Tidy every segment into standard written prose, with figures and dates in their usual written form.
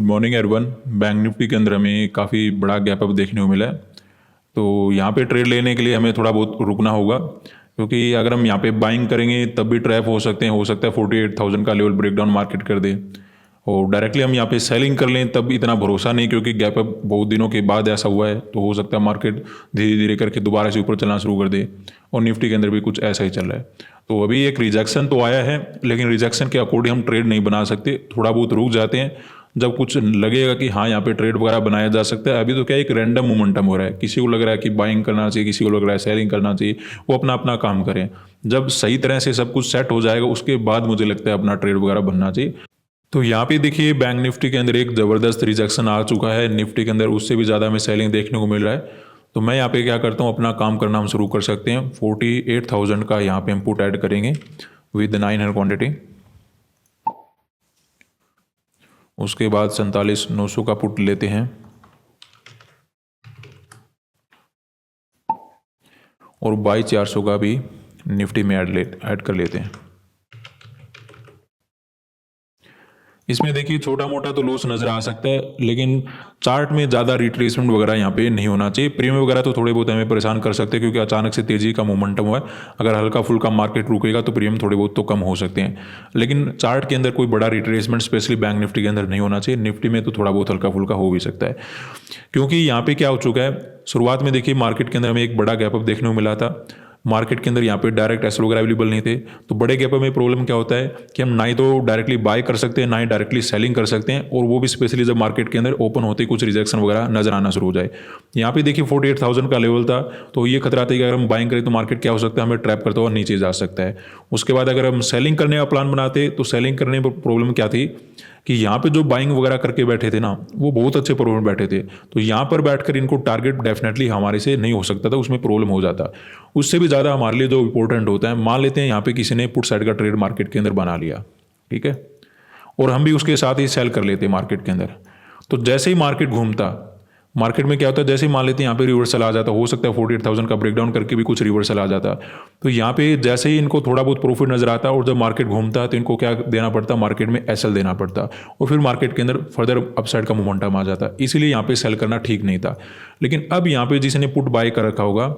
Morning everyone. Bank Nifty के अंदर हमें काफ़ी बड़ा गैप अप देखने को मिला है। तो यहाँ पे ट्रेड लेने के लिए हमें थोड़ा बहुत रुकना होगा, क्योंकि अगर हम यहाँ पे बाइंग करेंगे तब भी ट्रैप हो सकता है 48,000 का लेवल ब्रेकडाउन मार्केट कर दे, और डायरेक्टली हम यहाँ पे सेलिंग कर लें तब इतना भरोसा नहीं, क्योंकि गैप अप बहुत दिनों के बाद ऐसा हुआ है। तो हो सकता है मार्केट धीरे धीरे करके दोबारा से ऊपर चलना शुरू कर दे, और निफ्टी के अंदर भी कुछ ऐसा ही चल रहा है। तो अभी एक रिजेक्शन तो आया है, लेकिन रिजेक्शन के अकॉर्डिंग हम ट्रेड नहीं बना सकते, थोड़ा बहुत रुक जाते हैं जब कुछ लगेगा कि हाँ यहाँ पे ट्रेड वगैरह बनाया जा सकता है। अभी तो क्या एक रैंडम मोमेंटम हो रहा है, किसी को लग रहा है कि बाइंग करना चाहिए, किसी को लग रहा है सेलिंग करना चाहिए, वो अपना अपना काम करें। जब सही तरह से सब कुछ सेट हो जाएगा उसके बाद मुझे लगता है अपना ट्रेड वगैरह बनना चाहिए। तो यहाँ पे देखिए बैंक निफ्टी के अंदर एक ज़बरदस्त रिजेक्शन आ चुका है, निफ्टी के अंदर उससे भी ज़्यादा हमें सेलिंग देखने को मिल रहा है। तो मैं यहाँ पे क्या करता हूँ, अपना काम करना हम शुरू कर सकते हैं। 48,000 का यहाँ पे हम पुट ऐड करेंगे विद 900 क्वांटिटी। उसके बाद 47,900 का पुट लेते हैं, और 22,400 का भी निफ्टी में ऐड कर लेते हैं। इसमें देखिए छोटा मोटा तो लॉस नजर आ सकता है, लेकिन चार्ट में ज़्यादा रिट्रेसमेंट वगैरह यहाँ पे नहीं होना चाहिए। प्रीमियम वगैरह तो थोड़े बहुत हमें परेशान कर सकते हैं, क्योंकि अचानक से तेजी का मोमेंटम हुआ है। अगर हल्का फुल्का मार्केट रुकेगा तो प्रीमियम थोड़े बहुत तो कम हो सकते हैं, लेकिन चार्ट के अंदर कोई बड़ा रिट्रेसमेंट स्पेशली बैंक निफ्टी के अंदर नहीं होना चाहिए। निफ्टी में तो थोड़ा बहुत हल्का फुल्का हो भी सकता है, क्योंकि यहाँ पे क्या हो चुका है, शुरुआत में देखिए मार्केट के अंदर हमें एक बड़ा गैप अप देखने को मिला था। मार्केट के अंदर यहाँ पे डायरेक्ट एसएल वगैरह अवेलेबल नहीं थे। तो बड़े गैप में प्रॉब्लम क्या होता है कि हम ना ही तो डायरेक्टली बाय कर सकते हैं, ना ही डायरेक्टली सेलिंग कर सकते हैं, और वो भी स्पेशली जब मार्केट के अंदर ओपन होते ही कुछ रिजेक्शन वगैरह नजर आना शुरू हो जाए। यहाँ पे देखिए 48,000 का लेवल था, तो ये खतरा था कि अगर हम बाइंग करें तो मार्केट क्या हो सकता है, हमें ट्रैप करता हुआ नीचे जा सकता है। उसके बाद अगर हम सेलिंग करने का प्लान बनाते तो सेलिंग करने पर प्रॉब्लम क्या थी कि यहाँ पे जो बाइंग वगैरह करके बैठे थे ना, वो बहुत अच्छे प्रॉफिट बैठे थे। तो यहाँ पर बैठकर इनको टारगेट डेफिनेटली हमारे से नहीं हो सकता था, उसमें प्रॉब्लम हो जाता। उससे भी ज़्यादा हमारे लिए जो इंपॉर्टेंट होता है, मान लेते हैं यहाँ पे किसी ने पुट साइड का ट्रेड मार्केट के अंदर बना लिया, ठीक है, और हम भी उसके साथ ही सेल कर लेते मार्केट के अंदर। तो जैसे ही मार्केट घूमता, मार्केट में क्या होता है, जैसे ही मान लेते हैं यहाँ पे रिवर्सल आ जाता, हो सकता है 48,000 का ब्रेकडाउन करके भी कुछ रिवर्सल आ जाता। तो यहाँ पे जैसे ही इनको थोड़ा बहुत प्रॉफिट नजर आता, और जब मार्केट घूमता है तो इनको क्या देना पड़ता, मार्केट में एसएल देना पड़ता, और फिर मार्केट के अंदर फर्दर अपसाइड का मोमेंटम आ जाता। इसीलिए यहाँ पे सेल करना ठीक नहीं था। लेकिन अब यहाँ पे जिसने पुट बाय कर रखा होगा,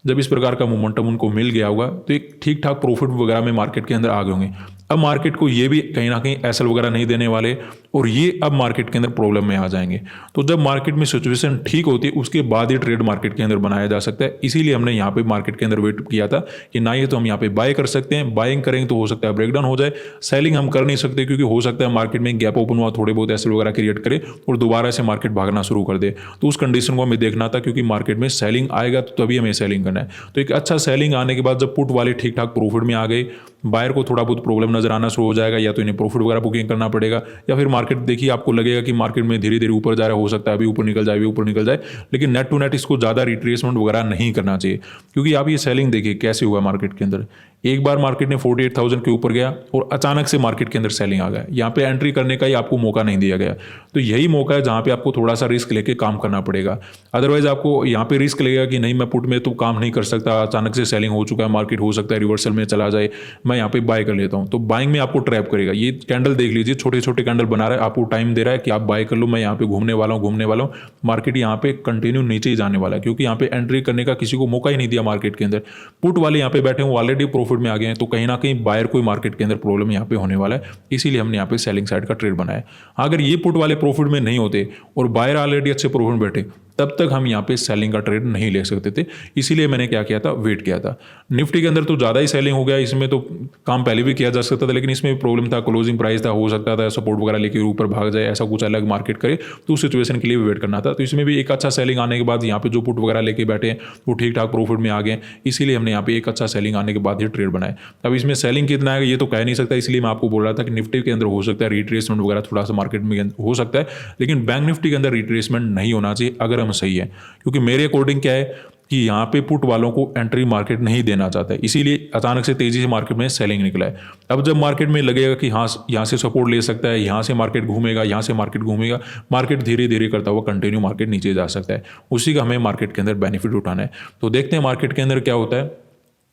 जब इस प्रकार का मोमेंटम उनको मिल गया होगा तो एक ठीक ठाक प्रॉफिट वगैरह में मार्केट के अंदर आ गए होंगे। अब मार्केट को ये भी कहीं ना कहीं एसएल वगैरह नहीं देने वाले, और ये अब मार्केट के अंदर प्रॉब्लम में आ जाएंगे। तो जब मार्केट में सिचुएशन ठीक होती है उसके बाद ही ट्रेड मार्केट के अंदर बनाया जा सकता है। इसीलिए हमने यहाँ पे मार्केट के अंदर वेट किया था कि ना ये तो हम यहाँ पे बाय कर सकते हैं, बाइंग करेंगे तो हो सकता है ब्रेकडाउन हो जाए, सेलिंग हम कर नहीं सकते क्योंकि हो सकता है मार्केट में गैप ओपन हुआ, थोड़े बहुत एसएल वगैरह क्रिएट करे और दोबारा से मार्केट भागना शुरू कर दे। तो उस कंडीशन को हमें देखना था, क्योंकि मार्केट में सेलिंग आएगा तो तभी हमें सेलिंग करना है। तो एक अच्छा सेलिंग आने के बाद जब पुट वाले ठीक ठाक प्रॉफिट में आ गए, बायर को थोड़ा बहुत प्रॉब्लम नजर आना शुरू हो जाएगा, या तो इन्हें प्रॉफिट वगैरह बुकिंग करना पड़ेगा, या फिर मार्केट देखिए आपको लगेगा कि मार्केट में धीरे धीरे ऊपर जा रहा है, हो सकता है अभी ऊपर निकल जाए, अभी ऊपर निकल जाए, लेकिन नेट टू नेट इसको ज़्यादा रिट्रेसमेंट वगैरह नहीं करना चाहिए। क्योंकि आप ये सेलिंग देखिए कैसे हुआ मार्केट के अंदर, एक बार मार्केट ने 48,000 के ऊपर गया और अचानक से मार्केट के अंदर सेलिंग आ गया। यहाँ पे एंट्री करने का ही आपको मौका नहीं दिया गया। तो यही मौका है जहाँ पे आपको थोड़ा सा रिस्क लेके काम करना पड़ेगा। अदरवाइज आपको यहाँ पे रिस्क लगेगा कि नहीं मैं पुट में तो काम नहीं कर सकता, अचानक से सेलिंग हो चुका है, मार्केट हो सकता है रिवर्सल में चला जाए, मैं यहाँ पे बाय कर लेता हूँ। तो बाइंग में आपको ट्रैप करेगा। ये कैंडल देख लीजिए, छोटे छोटे कैंडल बना रहा है, आपको टाइम दे रहा है कि आप बाय कर लो, मैं यहाँ पे घूमने वाला हूँ। मार्केट यहाँ पे कंटिन्यू नीचे ही जाने वाला है, क्योंकि यहाँ पे एंट्री करने का किसी को मौका ही नहीं दिया मार्केट के अंदर। पुट वाले यहाँ पे बैठे हैं, ऑलरेडी प्रॉफिट में आ गए हैं, तो कहीं ना कहीं बायर को मार्केट के अंदर प्रॉब्लम यहाँ पे होने वाला है। इसीलिए हमने यहाँ पे सेलिंग साइड का ट्रेड बनाया। अगर ये पुट वाले प्रॉफिट में नहीं होते और बायर ऑलरेडी अच्छे प्रॉफिट में बैठे, तब तक हम यहाँ पे सेलिंग का ट्रेड नहीं ले सकते थे। इसीलिए मैंने क्या किया था, वेट किया था। निफ्टी के अंदर तो ज़्यादा ही सेलिंग हो गया, इसमें तो काम पहले भी किया जा सकता था, लेकिन इसमें प्रॉब्लम था, क्लोजिंग प्राइस था, हो सकता था सपोर्ट वगैरह लेके ऊपर भाग जाए, ऐसा कुछ अलग मार्केट करे, तो उस सिचुएशन के लिए वेट करना था। तो इसमें भी एक अच्छा सेलिंग आने के बाद यहाँ पे जो पुट वगैरह लेके बैठे हैं वो ठीक ठाक प्रॉफिट में आ गए, इसीलिए हमने यहाँ पे एक अच्छा सेलिंग आने के बाद ही ट्रेड बनाया। अब इसमें सेलिंग कितना है ये तो कह नहीं सकता, इसलिए मैं आपको बोल रहा था कि निफ्टी के अंदर हो सकता है रिट्रेसमेंट वगैरह थोड़ा सा मार्केट में हो सकता है, लेकिन बैंक निफ्टी के अंदर रिट्रेसमेंट नहीं होना चाहिए अगर हम सही है। क्योंकि मेरे अकॉर्डिंग क्या है कि यहाँ पे पुट वालों को एंट्री मार्केट नहीं देना चाहता है, इसीलिए अचानक से तेजी से मार्केट में सेलिंग निकला है। अब जब मार्केट में लगेगा कि हाँ यहाँ से सपोर्ट ले सकता है, यहाँ से मार्केट घूमेगा, यहाँ से मार्केट घूमेगा, मार्केट धीरे धीरे करता हुआ कंटिन्यू मार्केट नीचे जा सकता है, उसी का हमें मार्केट के अंदर बेनिफिट उठाना है। तो देखते हैं मार्केट के अंदर क्या होता है।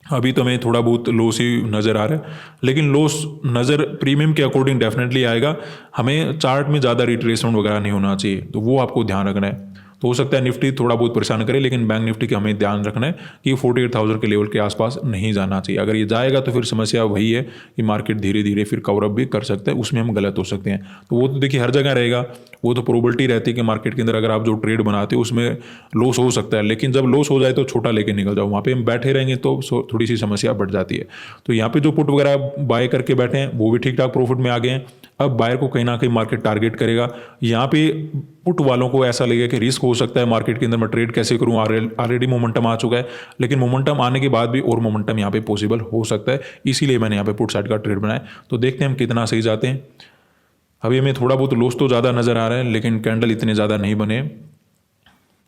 अभी तो हमें थोड़ा बहुत लॉस ही नज़र आ रहा है, लेकिन लॉस नज़र प्रीमियम के अकॉर्डिंग डेफिनेटली आएगा। हमें चार्ट में ज़्यादा रिट्रेसमेंट वगैरह नहीं होना चाहिए, तो वो आपको ध्यान रखना है। तो हो सकता है निफ्टी थोड़ा बहुत परेशान करे, लेकिन बैंक निफ्टी का हमें ध्यान रखना है कि 48,000 के लेवल के आसपास नहीं जाना चाहिए। अगर ये जाएगा तो फिर समस्या वही है कि मार्केट धीरे धीरे फिर कवरअप भी कर सकता है, उसमें हम गलत हो सकते हैं। तो वो तो देखिए हर जगह रहेगा, वो तो प्रोबेबिलिटी रहती है कि मार्केट के अंदर अगर आप जो ट्रेड बनाते हो उसमें लॉस हो सकता है, लेकिन जब लॉस हो जाए तो छोटा लेके निकल जाओ, वहाँ पे हम बैठे रहेंगे तो थोड़ी सी समस्या बढ़ जाती है। तो यहाँ पे जो पुट वगैरह बाय करके बैठे हैं वो भी ठीक ठाक प्रॉफिट में आ गए हैं। अब बायर को कहीं ना कहीं मार्केट टारगेट करेगा। यहाँ पे पुट वालों को ऐसा लगेगा कि रिस्क हो सकता है मार्केट के अंदर, मैं ट्रेड कैसे करूँ, ऑलरेडी मोमेंटम आ चुका है, लेकिन मोमेंटम आने के बाद भी और मोमेंटम यहाँ पे पॉसिबल हो सकता है, इसीलिए मैंने यहाँ पे पुट साइड का ट्रेड बनाया। तो देखते हैं हम कितना सही जाते हैं। अभी हमें थोड़ा बहुत लॉस तो ज़्यादा नज़र आ रहा है, लेकिन कैंडल इतने ज़्यादा नहीं बने,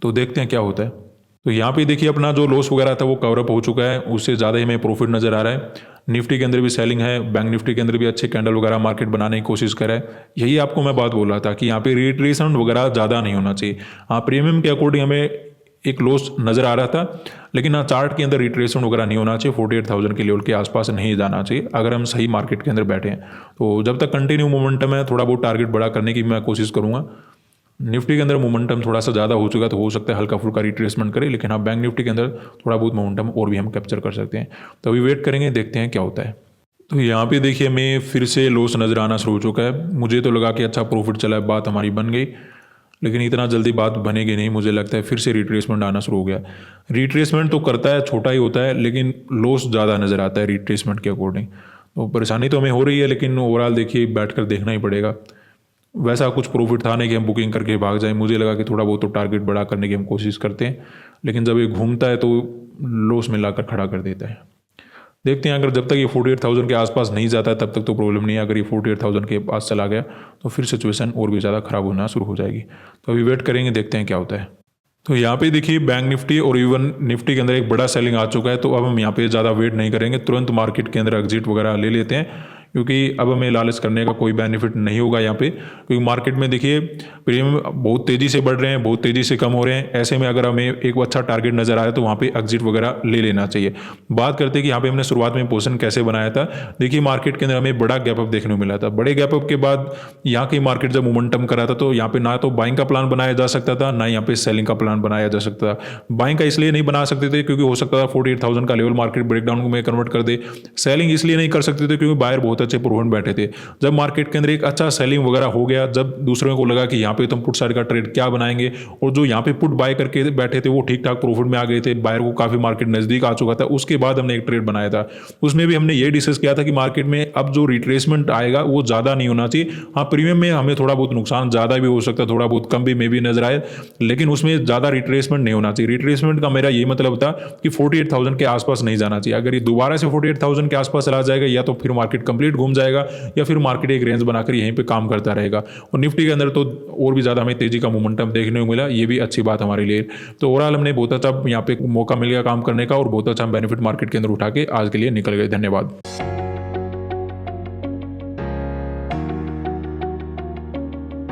तो देखते हैं क्या होता है। तो यहाँ पे देखिए अपना जो लॉस वगैरह था वो कवरअप हो चुका है, उससे ज़्यादा ही हमें प्रॉफिट नज़र आ रहा है। निफ्टी के अंदर भी सेलिंग है, बैंक निफ्टी के अंदर भी अच्छे कैंडल वगैरह मार्केट बनाने की कोशिश कर रहा है। यही आपको मैं बात बोल रहा था कि यहाँ पे रिट्रेसमेंट वगैरह ज़्यादा नहीं होना चाहिए। हाँ, प्रीमियम के अकॉर्डिंग हमें एक लॉस नज़र आ रहा था, लेकिन हाँ चार्ट के अंदर रिट्रेसमेंट वगैरह नहीं होना चाहिए, 48,000 के लेवल के आसपास नहीं जाना चाहिए अगर हम सही मार्केट के अंदर बैठे हैं। तो जब तक कंटिन्यू मोमेंटम है, थोड़ा बहुत टारगेट बड़ा करने की मैं कोशिश करूँगा। निफ्टी के अंदर मोमेंटम थोड़ा सा ज़्यादा हो चुका तो हो सकता है हल्का फुल्का रिट्रेसमेंट करे, लेकिन हाँ बैंक निफ्टी के अंदर थोड़ा बहुत मोमेंटम और भी हम कैप्चर कर सकते हैं। तो अभी वेट करेंगे, देखते हैं क्या होता है। तो यहाँ पे देखिए हमें फिर से लॉस नज़र आना शुरू हो चुका है। मुझे तो लगा कि अच्छा प्रॉफिट चला है, बात हमारी बन गई, लेकिन इतना जल्दी बात बनेगी नहीं। मुझे लगता है फिर से रिट्रेसमेंट आना शुरू हो गया। रिट्रेसमेंट तो करता है, छोटा ही होता है, लेकिन लॉस ज़्यादा नज़र आता है रिट्रेसमेंट के अकॉर्डिंग। तो परेशानी तो हमें हो रही है, लेकिन ओवरऑल देखिए बैठ कर देखना ही पड़ेगा। वैसा कुछ प्रॉफिट था नहीं कि हम बुकिंग करके भाग जाएं। मुझे लगा कि थोड़ा बहुत तो टारगेट बड़ा करने की हम कोशिश करते हैं, लेकिन जब ये घूमता है तो लॉस में लाकर खड़ा कर देता है। देखते हैं, अगर जब तक ये 48,000 के आसपास नहीं जाता है तब तक तो प्रॉब्लम नहीं है। अगर ये 48,000 के पास चला गया तो फिर सिचुएशन और भी ज़्यादा ख़राब होना शुरू हो जाएगी। तो अभी वेट करेंगे, देखते हैं क्या होता है। तो यहाँ पे देखिए बैंक निफ्टी और इवन निफ्टी के अंदर एक बड़ा सेलिंग आ चुका है, तो अब हम यहाँ पे ज़्यादा वेट नहीं करेंगे, तुरंत मार्केट के अंदर एग्जिट वगैरह ले लेते हैं, क्योंकि अब हमें लालच करने का कोई बेनिफिट नहीं होगा यहाँ पे। क्योंकि मार्केट में देखिए प्रीमियम बहुत तेज़ी से बढ़ रहे हैं, बहुत तेज़ी से कम हो रहे हैं। ऐसे में अगर हमें एक अच्छा टारगेट नज़र आया तो वहाँ पे एग्जिट वगैरह ले लेना चाहिए। बात करते हैं कि यहाँ पे हमने शुरुआत में पोजीशन कैसे बनाया था। देखिए मार्केट के अंदर हमें बड़ा गैप अप देखने को मिला था। बड़े गैप अप के बाद यहाँ की मार्केट जब मोमेंटम करा था तो यहाँ पे ना तो बाइंग का प्लान बनाया जा सकता था, ना यहाँ पे सेलिंग का प्लान बनाया जा सकता था। बाइंग का इसलिए नहीं बना सकते थे क्योंकि हो सकता था 48,000 का लेवल मार्केट ब्रेकडाउन में कन्वर्ट कर दे। सेलिंग इसलिए नहीं कर सकते थे क्योंकि बायर बहुत अच्छे प्रूवन बैठे थे। जब मार्केट के अंदर एक अच्छा सेलिंग वगैरह हो गया, जब दूसरों को लगा कि यहाँ पे तुम पुट साइड का ट्रेड क्या बनाएंगे, और जो यहाँ पे पुट बाय करके बैठे थे वो ठीक ठाक प्रॉफिट में आ गए थे, बायर को काफी मार्केट नजदीक आ चुका था। उसके बाद हमने एक ट्रेड बनाया था, उसमें भी हमने ये डिस्कस किया था कि मार्केट में अब जो रिट्रेसमेंट आएगा वो ज्यादा नहीं होना चाहिए। हाँ, प्रीमियम में हमें थोड़ा बहुत नुकसान ज्यादा भी हो सकता है, थोड़ा बहुत कम भी मे भी नजर आए, लेकिन उसमें ज्यादा रिट्रेसमेंट नहीं होना चाहिए। रिट्रेसमेंट का मेरा ये मतलब था कि 48,000 के आसपास नहीं जाना चाहिए। अगर ये दोबारा से 48,000 के आसपास चला जाएगा या तो फिर मार्केट कंप्लीट घूम जाएगा या फिर मार्केट एक रेंज बनाकर यहीं पे काम करता रहेगा। और निफ्टी के अंदर तो और भी ज़्यादा हमें तेजी का मोमेंटम देखने को मिला, ये भी अच्छी बात हमारे लिए। तो ओवरऑल हमने बहुत अच्छा यहाँ पे मौका मिल गया काम करने का, और बहुत अच्छा बेनिफिट मार्केट के अंदर उठा के आज के लिए निकल गए। धन्यवाद।